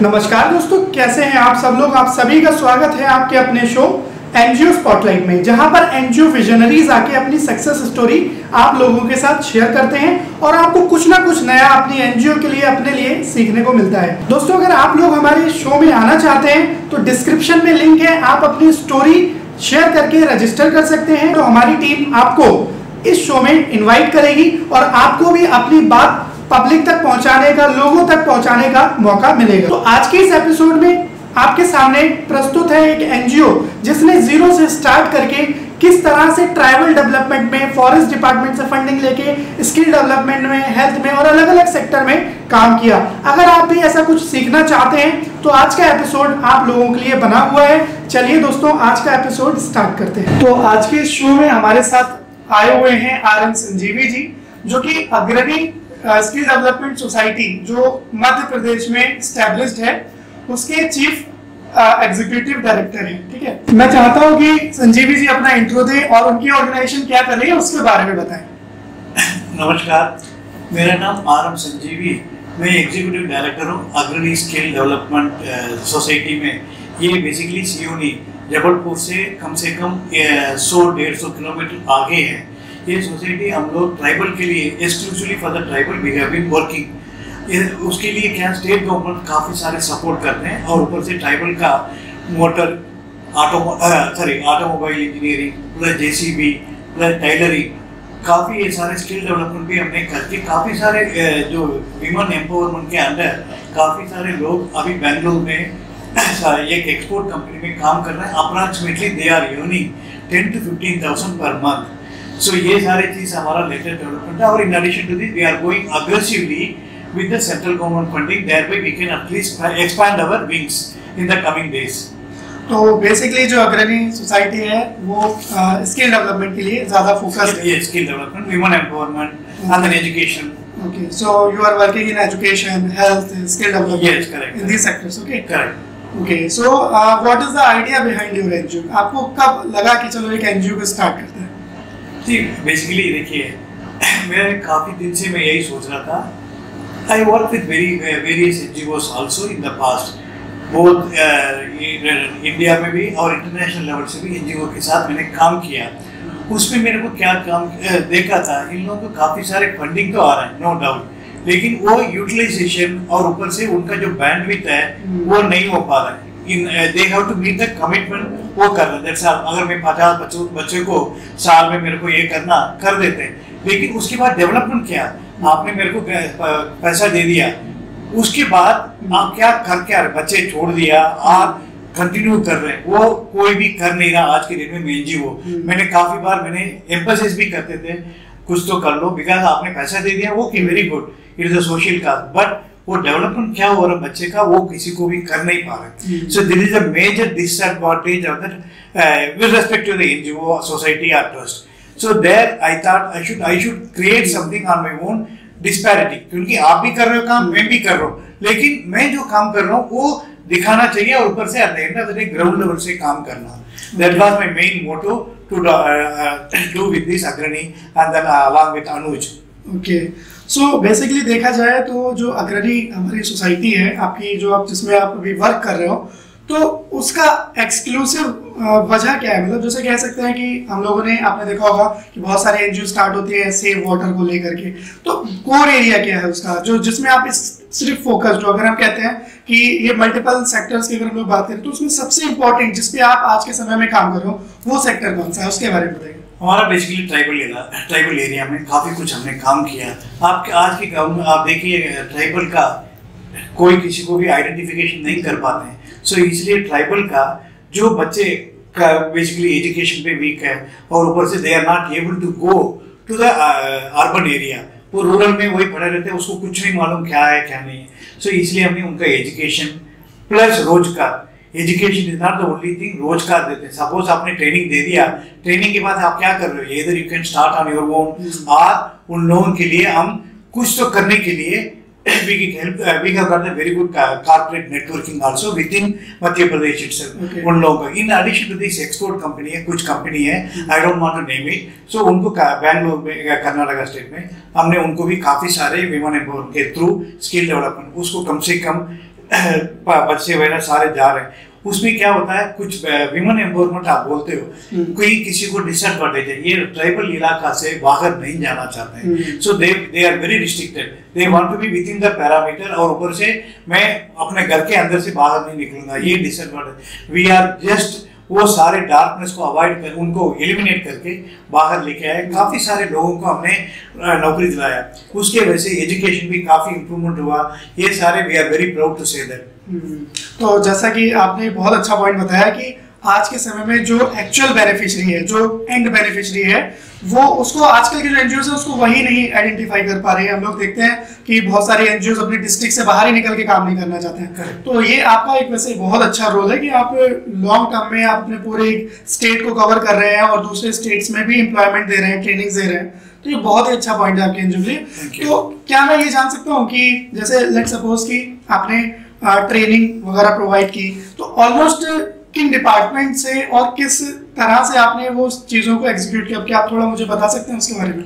नमस्कार दोस्तों, कैसे हैं आप सब लोग। आप सभी का स्वागत है आपके अपने शो एनजीओ स्पॉटलाइट में, जहां पर एनजीओ विजनरीज आके अपनी सक्सेस स्टोरी आप लोगों के साथ शेयर करते हैं और आपको कुछ ना कुछ नया अपनी एनजीओ के लिए अपने लिए सीखने को मिलता है। दोस्तों, अगर आप लोग हमारे शो में आना चाहते हैं तो डिस्क्रिप्शन में लिंक है, आप अपनी स्टोरी शेयर करके रजिस्टर कर सकते हैं। तो हमारी टीम आपको इस शो में इन्वाइट करेगी और आपको भी अपनी बात पब्लिक तक पहुंचाने का, लोगों तक पहुंचाने का मौका मिलेगा। तो आज के इस एपिसोड में आपके सामने प्रस्तुत है एक एनजीओ जिसने जीरो से स्टार्ट करके किस तरह से ट्राइबल डेवलपमेंट में, फॉरेस्ट डिपार्टमेंट से फंडिंग लेके स्किल डेवलपमेंट में, हेल्थ में और अलग अलग सेक्टर में काम किया। अगर आप भी ऐसा कुछ सीखना चाहते हैं तो आज का एपिसोड आप लोगों के लिए बना हुआ है। चलिए दोस्तों, आज का एपिसोड स्टार्ट करते हैं। तो आज के शो में हमारे साथ आए हुए हैं RM संजीवी जी, जो कि अग्रणी स्किल डेवलपमेंट सोसाइटी जो मध्य प्रदेश में स्टैब्लिश्ड है, उसके चीफ एग्जीक्यूटिव डायरेक्टर हैं। ठीक है, मैं चाहता हूं कि संजीवी जी अपना इंट्रो दें और उनकी ऑर्गेनाइजेशन क्या कर रही है उसके बारे में बताएं। नमस्कार, मेरा नाम RM संजीवी, मैं एग्जीक्यूटिव डायरेक्टर हूँ अग्रणी स्किल डेवलपमेंट सोसाइटी में। ये बेसिकली सियोनी जबलपुर से कम 100-150 किलोमीटर आगे है। ये सोसाइटी हम लोग ट्राइबल के लिए, exclusively for the tribal we have been working. उसके लिए क्या स्टेट गवर्नमेंट काफ़ी सारे सपोर्ट करते हैं और ऊपर से ट्राइबल का motor automobile engineering plus JCB plus tailoring, काफ़ी ये सारे स्किल डेवलपमेंट भी हमने करके काफ़ी सारे जो विमेन एम्पावरमेंट के अंडर काफ़ी सारे लोग अभी बेंगलुरु में एक एक्सपोर्ट कंपनी में काम कर रहे हैं। Approximately they are earning 10 to 15,000 per month. So ये सारी चीज़ हमारा लेटेस्ट डेवलपमेंट है। और in addition to this we are going aggressively with the central government funding, thereby we can at least expand our wings in the coming days. तो basically जो अग्रणी society है वो स्किल डेवलपमेंट के लिए ज्यादा फोकस है। Skill development, women empowerment and then education. Okay, so you are working in education, health, skill development. Yes, correct. In these sectors, okay? Correct. Okay, so what is the idea behind your NGO? आपको कब लगा कि चलो एक NGO को start करते हैं? जी, basically देखिए, मैं काफ़ी दिन से मैं यही सोच रहा था। I work with various NGOs also in the past, both India में भी और इंटरनेशनल लेवल से भी NGO के साथ मैंने काम किया। उसमें मेरे को क्या काम देखा था, इन लोगों को काफ़ी सारे फंडिंग तो आ रहा है, नो डाउट, लेकिन वो यूटिलाइजेशन और ऊपर से उनका जो बैंडविड्थ है वो नहीं हो पा रहा है। They have to meet the commitment, वो कर रहे हैं। अगर मैं 50 बच्चों को साल में मेरे को ये करना कर देते हैं, लेकिन उसके बाद डेवलपमेंट क्या, आपने मेरे को पैसा दे दिया, उसके बाद आप क्या कर बच्चे छोड़ दिया, आप कंटिन्यू कर रहे हैं, वो कोई भी कर नहीं रहा आज के दिन में। NGO मैंने काफी बार मैंने एम्फसाइज भी करते थे, कुछ तो कर लो, बिकॉज आपने पैसा दे दिया, वो कि very good, it is a social cause, but वो डेवलपमेंट क्या हो रहा है बच्चे का, वो किसी को भी कर नहीं पा रहे। So this is a major disadvantage of that with respect to the NGO society और trust. So there I thought I should create something on my own disparity, क्योंकि आप भी कर रहे हो काम, मैं भी कर रहा हूँ, लेकिन मैं जो काम कर रहा हूँ वो दिखाना चाहिए और ऊपर से at the end of the day ground level से काम करना। That was my main motto to do with this अग्रणी and then along with Anuj. Okay, so basically देखा जाए तो जो अग्रणी हमारी सोसाइटी है आपकी, जो आप जिसमें आप अभी वर्क कर रहे हो, तो उसका एक्सक्लूसिव वजह क्या है? मतलब जैसे कह सकते हैं कि हम लोगों ने, आपने देखा होगा कि बहुत सारे NGO स्टार्ट होती है सेव वाटर को लेकर के, तो कोर एरिया क्या है उसका, जो जिसमें आप सिर्फ फोकस, जो अगर हम कहते हैं कि ये मल्टीपल सेक्टर्स की अगर हम लोग बात करें तो उसमें सबसे इंपॉर्टेंट जिसपे आप आज के समय में काम कर रहे हो वो सेक्टर कौन सा है, उसके बारे में बताइए। हमारा बेसिकली ट्राइबल एरिया में काफ़ी कुछ हमने काम किया। आज की आप देखिए, ट्राइबल का कोई किसी को भी आइडेंटिफिकेशन नहीं कर पाते हैं। सो इसलिए ट्राइबल का जो बच्चे का बेसिकली एजुकेशन पे वीक है और ऊपर से they are not able to go to the urban area, वो रूरल में वही पढ़े रहते हैं, उसको कुछ नहीं मालूम क्या है क्या नहीं है। सो इसलिए हमने उनका एजुकेशन प्लस रोजगार, education is not the only thing, रोजगार देते हैं। सपोज आपने ट्रेनिंग दे दिया, ट्रेनिंग के बाद आप क्या कर रहे हो, इधर you can start on your own, और उन लोगों के लिए हम कुछ तो करने के लिए we have got a very good corporate networking also within Madhya Pradesh itself. Okay. उन लोगों का, in addition to this export company है, कुछ कंपनी है, I don't want to name it, so उनको बैंगलोर में, कर्नाटका स्टेट में हमने उनको भी काफी सारे विमेन एम्पावरमेंट के थ्रू स्किल डेवलपमेंट, उसको कम से कम बच्चे वगैरह सारे जा रहे हैं, उसमें क्या होता है, कुछ विमेन एम्पावरमेंट आप बोलते हो, कोई किसी को डिसएडवांटेज है, ये ट्राइबल इलाका से बाहर नहीं जाना चाहते हैं, so they are very restricted, they want to be within the parameter, और ऊपर से मैं अपने घर के अंदर से बाहर नहीं निकलूंगा, ये डिसएडवांटेज। वी आर जस्ट वो सारे डार्कनेस को अवॉइड कर, उनको एलिमिनेट करके बाहर लेके आए, काफी सारे लोगों को हमने नौकरी दिलाया, उसके वजह से एजुकेशन भी काफी इंप्रूवमेंट हुआ, ये सारे we are very proud to say that. तो जैसा कि आपने बहुत अच्छा पॉइंट बताया कि आज के समय में जो एक्चुअल बेनिफिशियरी है, जो एंड बेनिफिशियरी है, वो उसको आजकल के जो एनजीओ है उसको वही नहीं आइडेंटिफाई कर पा रहे हैं। हम लोग देखते हैं कि बहुत सारे एनजीओ अपने डिस्ट्रिक्ट से बाहर ही निकल के काम नहीं करना चाहते हैं। तो ये आपका एक वैसे बहुत अच्छा रोल है कि आप लॉन्ग टर्म में आप अपने पूरे स्टेट को कवर कर रहे हैं और दूसरे स्टेट्स में भी एम्प्लॉयमेंट दे रहे हैं, ट्रेनिंग दे रहे हैं। तो ये बहुत ही अच्छा पॉइंट है आपके एनजीओ के लिए। तो क्या मैं ये जान सकता हूँ कि जैसे लेट सपोज कि आपने ट्रेनिंग वगैरह प्रोवाइड की, तो ऑलमोस्ट किन डिपार्टमेंट से और किस तरह से आपने वो चीजों को एग्जीक्यूट किया, क्या आप थोड़ा मुझे बता सकते हैं उसके बारे में?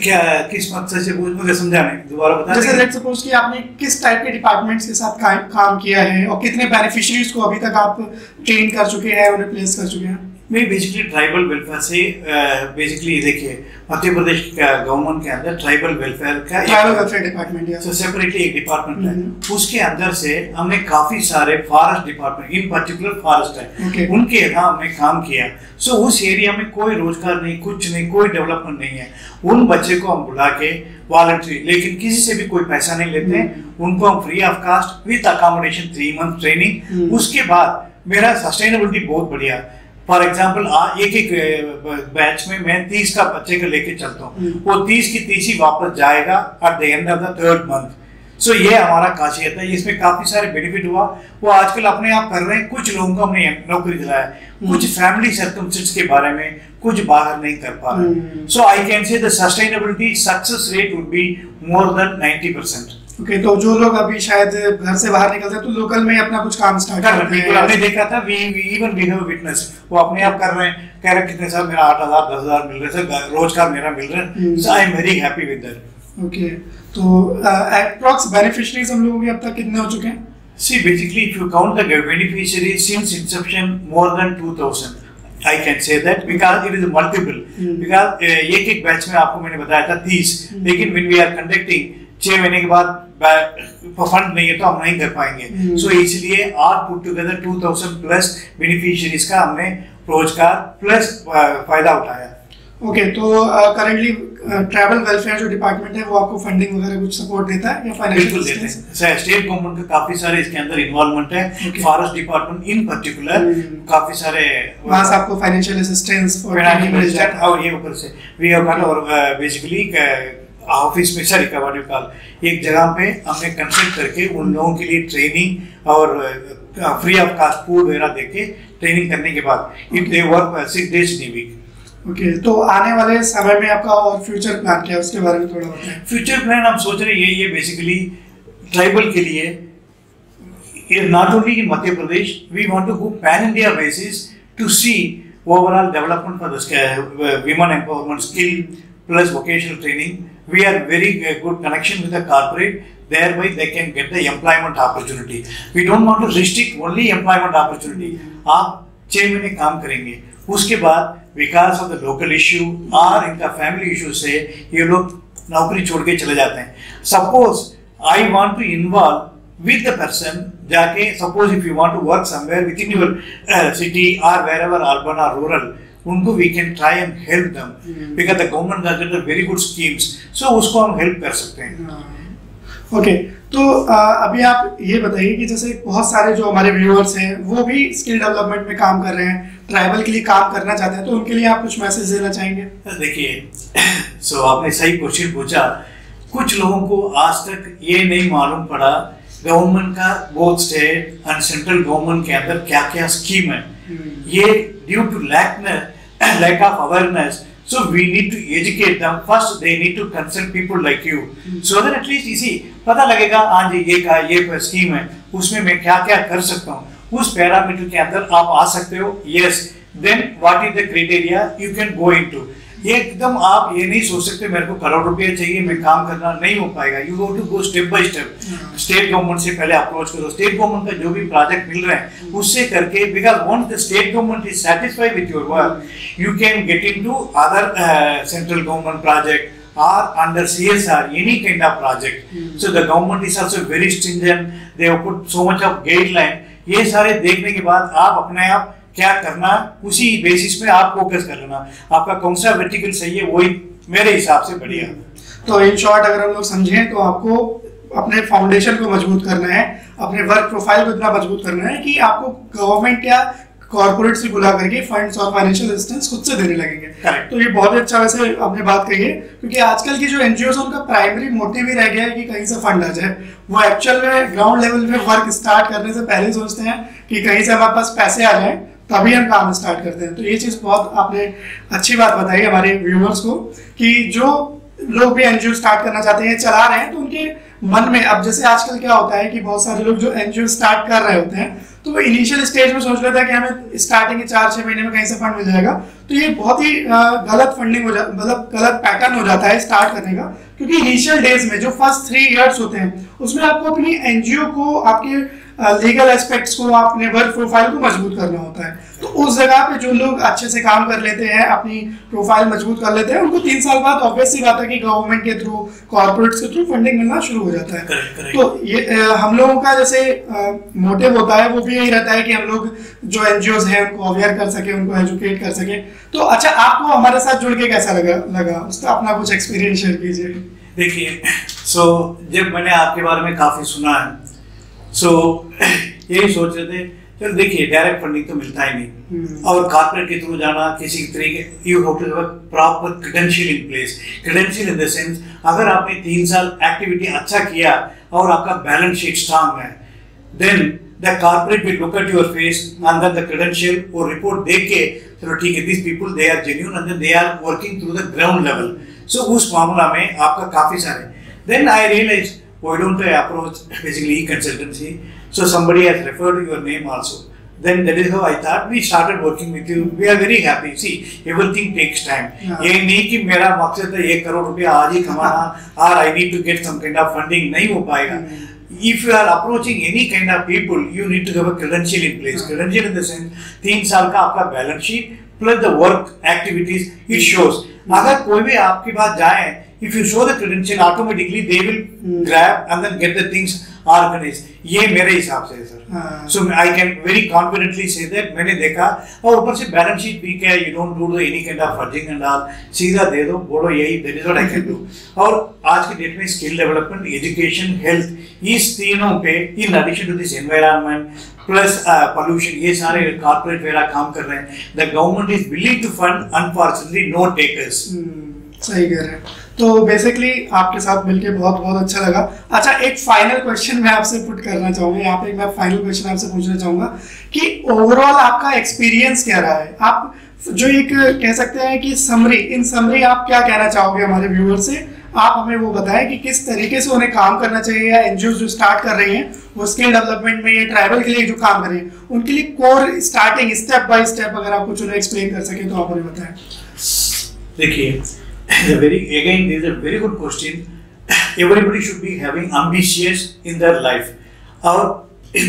क्या किस मकसद से मुझे समझा नहीं, दोबारा बता। जैसे लेट सपोज कि आपने किस टाइप के डिपार्टमेंट्स के साथ काम किया है और कितने बेनिफिशियरीज को अभी तक आप ट्रेन कर चुके हैं, उन्हें प्लेस कर चुके हैं? मैं बेसिकली ट्राइबल वेलफेयर से बेसिकली देखिए मध्य प्रदेश गवर्नमेंट के अंदर ट्राइबल वेलफेयर डिपार्टमेंट है, सेपरेटली एक डिपार्टमेंट है, उसके अंदर से हमने काफी सारे फॉरेस्ट डिपार्टमेंट, इन पर्टिकुलर फॉरेस्ट है, उनके यहाँ हमने काम किया। सो उस एरिया में कोई रोजगार नहीं, कुछ नहीं, कोई डेवलपमेंट नहीं है, उन बच्चे को हम बुला के वॉलंटरी, लेकिन किसी से भी कोई पैसा नहीं लेते, उनको हम free of cost with accommodation 3 month training. उसके बाद मेरा सस्टेनेबिलिटी बहुत बढ़िया। फॉर एग्जाम्पल एक बैच में मैं 30 का बच्चे को लेके चलता हूँ, वो 30 की 30 ही वापस जाएगा at the end of the 3rd month. So ये हमारा खासियत है, इसमें काफी सारे बेनिफिट हुआ। वो आजकल अपने आप कर रहे हैं, कुछ लोगों को हमने नौकरी दिलाया, कुछ फैमिली सर्कमस्टेंस के बारे में कुछ बाहर नहीं कर पा रहे। So I can say the sustainability success rate would be more than 90%। Okay, तो जो लोग अभी शायद घर से बाहर निकलते हैं तो लोकल में अपना कुछ काम स्टार्ट कर रहे हैं। आपने देखा था वी हैव विटनेस, वो अपने आप कर रहे हैं, कह रहे कितने साल मेरा 8,000 10,000 मिल रहे हैं, रोजगार मेरा मिल रहा है। So I am very happy with that. Okay, तो अप्रॉक्स बेनिफिशियरीज हम लोगों के अब तक कितने हो चुके हैं? See, basically if you count the beneficiaries since inception, more than 2,000 I can say that, because it is multiple, because एक बैच में आपको मैंने बताया था 30, लेकिन when we are conducting 6 महीने के बाद फंड नहीं है तो हम नहीं कर पाएंगे। सो इसलिए are put together 2,000 plus beneficiaries का हमने रोजगार प्लस फायदा उठाया। ओके, तो करेंटली ट्रैवल वेलफेयर जो डिपार्टमेंट है वो आपको फंडिंग वगैरह कुछ सपोर्ट देता है या फाइनेंशियल देते हैं? स्टेट गवर्नमेंट का काफी सारे इसके अंदर इन्वॉल्वमेंट है, फॉरेस्ट डिपार्टमेंट इन पर्टिकुलर काफी सारे वहां से आपको फाइनेंशियल असिस्टेंस और ये ऊपर से वी हैव गॉट और बेसिकली ऑफिस में सर एक जगह पे हमने कंसल्ट करके उन लोगों के लिए ट्रेनिंग और फ्री ऑफ कास्ट फूड वगैरह देके ट्रेनिंग करने के बाद if they work 6 days in a week। Okay, तो आने वाले समय में आपका और फ्यूचर प्लान क्या है, उसके बारे में थोड़ा बताएं। फ्यूचर प्लान हम सोच रहे हैं ये बेसिकली ट्राइबल के लिए, not only in Madhya Pradesh, we want to go pan India basis to see overall development for the women empowerment, skill plus vocational training. We are very good connection with the corporate, thereby they can get the employment opportunity. We don't want to restrict only employment opportunity. आप 6 महीने काम करेंगे, उसके बाद विकास of the local issue और इनका family issue से ये लोग नौकरी छोड़ के चले जाते हैं। Suppose I want to involve with the person, जाके suppose if you want to work somewhere within your city और वेयर एवर अर्बन और रूरल, उनको we can try and help them because the government has got very good schemes, so उसको हम help कर सकते हैं। Okay, तो अभी आप ये बताइए कि जैसे बहुत सारे जो हमारे व्यूअर्स हैं वो भी स्किल डेवलपमेंट में काम कर रहे हैं, ट्राइबल के लिए काम करना चाहते हैं, तो उनके लिए आप कुछ मैसेज देना चाहेंगे? देखिए, सो आपने सही क्वेश्चन पूछा। कुछ लोगों को आज तक ये नहीं मालूम पड़ा गवर्नमेंट का both state and central government के अंदर क्या क्या स्कीम है। ये due to lack of awareness, so we need to educate them. First they need to consult people like you, so that at least इसी पता लगेगा, हाँ जी ये स्कीम है, उसमें मैं क्या क्या कर सकता हूँ, उस पैरामीटर के अंदर आप आ सकते हो। Yes, then what is the criteria you can go into? ये एकदम आप ये नहीं सोच सकते मेरे को करोड़ रुपए चाहिए, मैं काम करना नहीं हो पाएगा। You go to go step by step. State government से पहले अप्रोच करो, स्टेट गवर्नमेंट का जो भी प्रोजेक्ट मिल रहे हैं उससे करके, because once the state government is satisfied with your work, you can get into other central government project or under CSR, any kind of project. So the government is also very stringent. They have put so much of guideline. ये सारे देखने के बाद आप अपने आप क्या करना, उसी बेसिस पे आप फोकस कर लेना। आपका कौन सा वर्टिकल सही है वही मेरे हिसाब से बढ़िया। तो इन शॉर्ट अगर हम लोग समझें तो आपको अपने फाउंडेशन को मजबूत करना है, अपने वर्क प्रोफाइल को इतना मजबूत करना है कि आपको गवर्नमेंट या कॉर्पोरेट से बुला करके फंड्स और फाइनेंशियल असिस्टेंस खुद से देने लगेंगे। तो ये बहुत ही अच्छा वैसे आपने बात कही है, क्योंकि आजकल की जो एनजीओ है उनका प्राइमरी मोटिव ही रह गया है कि कहीं से फंड आ जाए। वो एक्चुअल में ग्राउंड लेवल पे वर्क स्टार्ट करने से पहले सोचते हैं कि कहीं से हमारे पास पैसे आ जाए तभी हम काम स्टार्ट करते हैं। तो ये चीज़ बहुत आपने अच्छी बात बताई हमारे व्यूअर्स को कि जो लोग भी एनजीओ स्टार्ट करना चाहते हैं, चला रहे हैं, तो उनके मन में अब जैसे आजकल क्या होता है कि बहुत सारे लोग जो एनजीओ स्टार्ट कर रहे होते हैं तो वो इनिशियल स्टेज में सोच लेता है कि हमें स्टार्टिंग के 4-6 महीने में कहीं से फंड मिल जाएगा। तो ये बहुत ही गलत फंडिंग हो जाता, मतलब गलत पैटर्न हो जाता है स्टार्ट करने का, क्योंकि इनिशियल डेज में जो फर्स्ट 3 इयर्स होते हैं उसमें आपको अपनी एनजीओ को, आपके लीगल एस्पेक्ट्स को, अपने वर्क प्रोफाइल को मजबूत करना होता है। तो उस जगह पे जो लोग अच्छे से काम कर लेते हैं, अपनी प्रोफाइल मजबूत कर लेते हैं, उनको 3 साल बाद ऑब्वियस सी बात है कि गवर्नमेंट के थ्रू, कॉर्पोरेट्स के थ्रू फंडिंग मिलना शुरू हो जाता है। correct. तो ये हम लोगों का जैसे मोटिव होता है वो भी यही रहता है कि हम लोग जो एनजीओज हैं उनको अवेयर कर सके, उनको एजुकेट कर सके। तो अच्छा, आपको हमारे साथ जुड़ के कैसा लगा उसका अपना कुछ एक्सपीरियंस शेयर कीजिए। देखिए, जब मैंने आपके बारे में काफ़ी सुना है, यही सोच रहे थे चलो देखिए डायरेक्ट फंडिंग तो मिलता ही नहीं, और कॉर्पोरेट के थ्रू जाना किसी तरीके, you have to have a proper credential in place. Credential in the sense, अगर आपने 3 साल एक्टिविटी अच्छा किया और आपका बैलेंस शीट स्ट्रांग है, then the corporate will look at your face and then the credential और रिपोर्ट देख के चलो ठीक है, this people they are genuine and then they are working through the ground level. So उस मामला में आपका काफी सारे, then I realise why don't I approach basically e-consultancy? So somebody has referred your name also. Then that is how I thought we started working with you. We are very happy. See, everything takes time. ये नहीं कि मेरा मकसद है 1 करोड़ रुपया आज ही कमाना और I need to get some kind of funding, नहीं हो पाएगा। If you are approaching any kind of people, you need to have a credential in place. Credential in the sense 3 साल का आपका balance sheet plus the work activities it shows. अगर कोई भी आपके पास जाए, if you show the credential, automatically they will grab and then get the things organized. ये मेरे हिसाब से है sir. So I can very confidently say that मैंने देखा, और ऊपर से बैलेंस शीट भी क्या, you don't do any kind of fudging and all, सीधा दे दो, बोलो यही, that is what I can do. और आज के डेट में स्किल डेवलपमेंट, एजुकेशन, हेल्थ, इस तीनों पे in addition to this environment plus pollution, ये सारे कॉर्पोरेट वगैरह काम कर रहे हैं। The government is willing to fund, unfortunately no takers. सही कह रहे हैं। तो बेसिकली आपके साथ मिलके बहुत बहुत अच्छा लगा। अच्छा, एक फाइनल क्वेश्चन मैं आपसे पुट करना चाहूँगा, यहाँ पे मैं फाइनल क्वेश्चन आपसे पूछना चाहूँगा कि ओवरऑल आपका एक्सपीरियंस क्या रहा है? आप जो एक कह सकते हैं कि समरी, इन समरी आप क्या कहना चाहोगे हमारे व्यूअर से? आप हमें वो बताएं कि किस तरीके से उन्हें काम करना चाहिए, या एनजीओ जो स्टार्ट कर रही हैं वो स्किल डेवलपमेंट में, या ट्राइबल के लिए जो काम कर रहे हैं उनके लिए core starting step by step अगर आप कुछ उन्हें एक्सप्लेन कर सकें तो आप उन्हें बताएं। देखिए, again this is a very good question. Everybody should be having ambitious in their life. और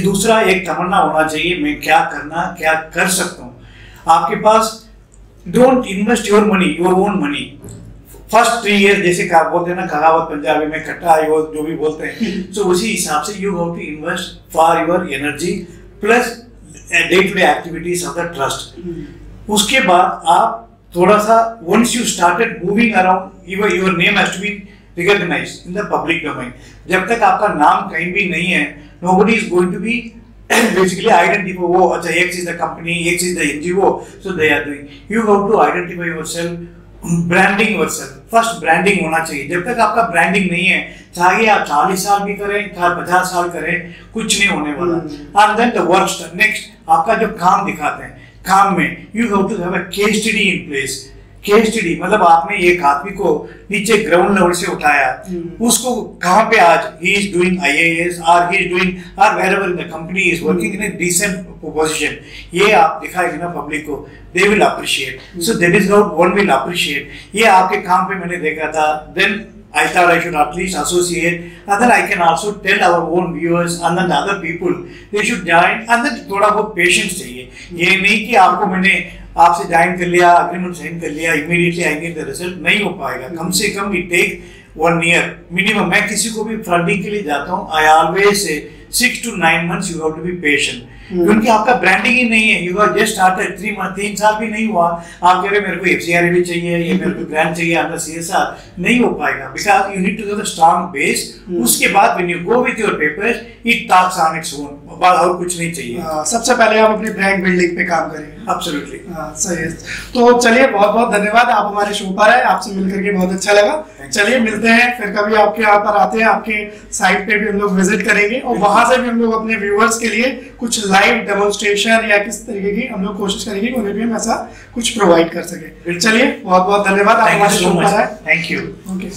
दूसरा एक तमन्ना होना चाहिए, मैं क्या करना, क्या कर सकता हूँ। आपके पास don't invest your money, your own money. First 3 years जैसे बोलते हैं ना, कहावत पंजाबी में खट्टा है वो जो भी बोलते हैं, so उसी हिसाब से you have to invest for your energy plus day-to-day activities of the trust. उसके बाद आप थोड़ा सा, once you started moving around, your name has to be recognized in the public domain. जब तक आपका नाम कहीं भी नहीं है, nobody is going to be basically identify, वो अच्छा X is the company, X is the NGO, so they are doing. You have to identify yourself, branding yourself. First branding होना चाहिए। जब तक आपका branding नहीं है, चाहे आप 40 साल भी करें, चाहे 50 साल करें, कुछ नहीं होने वाला। And then the work next, आपका जो काम दिखाते हैं, काम में you have to have a case study in place. Case study, मतलब आपने एक आदमी को नीचे ग्राउंड लेवल से उठाया, उसको कहाँ पे आज ही इज डूइंग IAS और ही इज डूइंग और wherever in the company is working in a decent position, ये आप दिखाएंगे ना पब्लिक को, they will appreciate. So that is not one will appreciate, ये आपके काम पे मैंने देखा था। Then I thought I should at least associate, and then I can also tell our own viewers and then other people they should join, and then थोड़ा बहुत patience चाहिए। ये नहीं कि आपको मैंने आपसे ज्वाइन कर लिया, अग्रीमेंट साइन कर लिया, immediately I get the result, नहीं हो पाएगा। कम से कम इट टेक 1 year मिनिमम। मैं किसी को भी फंडिंग के लिए जाता हूँ, I always say 6 to 9 months you have to be patient, क्योंकि आपका ब्रांडिंग ही नहीं है। यू हैव जस्ट स्टार्टेड 3 साल भी नहीं हुआ, आप कह रहे मेरे को FCRA चाहिए, ये मेरे को ब्रांड चाहिए, अंदर CSR, नहीं हो पाएगा। Because you need to get a strong base. उसके बाद when you go with your papers it talks on its own, और कुछ नहीं चाहिए। सबसे पहले आप अपनी ब्रांड बिल्डिंग पे काम करें। एब्सोल्युटली सही है। तो चलिए, बहुत बहुत धन्यवाद, आप हमारे शो पर आए, आपसे मिलकर के बहुत अच्छा लगा। चलिए मिलते हैं फिर कभी, आपके यहाँ पर आते हैं, आपके साइट पे भी हम लोग विजिट करेंगे और वहां से भी हम लोग अपने व्यूअर्स के लिए कुछ लाइव डेमोन्स्ट्रेशन या किस तरीके की हम लोग कोशिश करेंगे कि उन्हें भी हम ऐसा कुछ प्रोवाइड कर सके। चलिए बहुत बहुत धन्यवाद, आप हमारे शो पर आए। Thank you. ओके।